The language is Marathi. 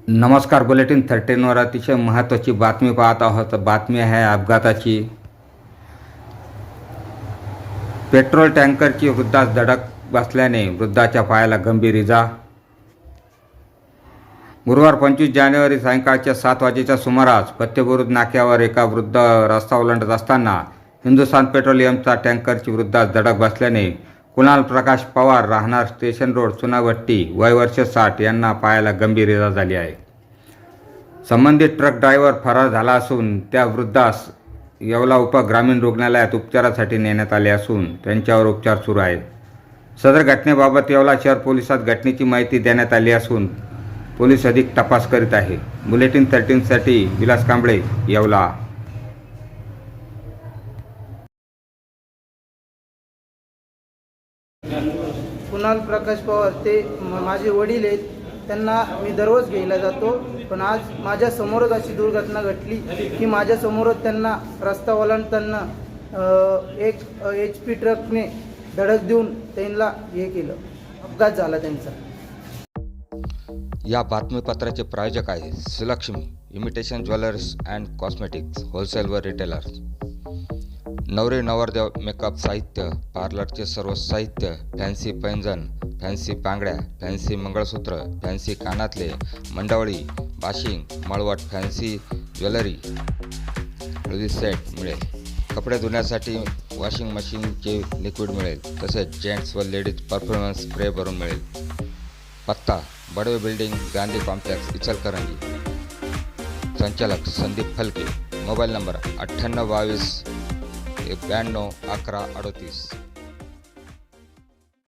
नमस्कार. बुलेटिन 13वर अतिशय महत्त्वाची बातमी पाहत आहोत. बातमी आहे अपघाताची. पेट्रोल टँकरची वृद्धास धडक बसल्याने वृद्धाच्या पायाला गंभीर इजा. गुरुवार 25 जानेवारी सायंकाळच्या 7 वाजेच्या सुमारास फत्तेबुरुज नाक्यावर एका वृद्ध रस्ता ओलांडत असताना हिंदुस्थान पेट्रोलियमचा टँकरची वृद्धास धडक बसल्याने कुणाल प्रकाश पवार, राहणार स्टेशन रोड, चुनाभट्टी, वय वर्ष 60 यांना पायाला गंभीर इजा झाली आहे. संबंधित ट्रक ड्रायव्हर फरार झाला असून त्या वृद्धास येवला उपग्रामीण रुग्णालयात उपचारासाठी नेण्यात आले असून त्यांच्यावर उपचार सुरू आहेत. सदर घटनेबाबत येवला शहर पोलिसात घटनेची माहिती देण्यात आली असून पोलीस अधिक तपास करीत आहे. बुलेटिन 13साठी विलास कांबळे, येवला. कुणाल प्रकाश पवार ते माझे वडील आहेत. त्यांना मी दररोज घ्यायला जातो, पण आज माझ्या समोरच अशी दुर्घटना घडली की माझ्या समोरच त्यांना रस्ता ओलांडताना एक HP ट्रकने धडक देऊन त्यांना हे केलं, अपघात झाला त्यांचा. या बातमीपत्राचे प्रायोजक आहे Sulakshmi imitation jewellers and cosmetics wholesale व रिटेलर्स. नवरी नवरदेव मेकअप साहित्य, पार्लरचे सर्व साहित्य, फॅन्सी पैंजण, फॅन्सी बांगड्या, फॅन्सी मंगळसूत्र, फॅन्सी कानातले, मंडवळी, बाशिंग, मळवट, फॅन्सी ज्वेलरी, हळदी सेट मिळेल. कपडे धुण्यासाठी वॉशिंग मशीनचे लिक्विड मिळेल. तसेच जेंट्स व लेडीज परफ्युमन्स स्प्रे भरून मिळेल. पत्ता बडवे बिल्डिंग, गांधी कॉम्प्लेक्स, इचलकरंजी. संचालक संदीप फलके. Mobile number 9822 92 11 38.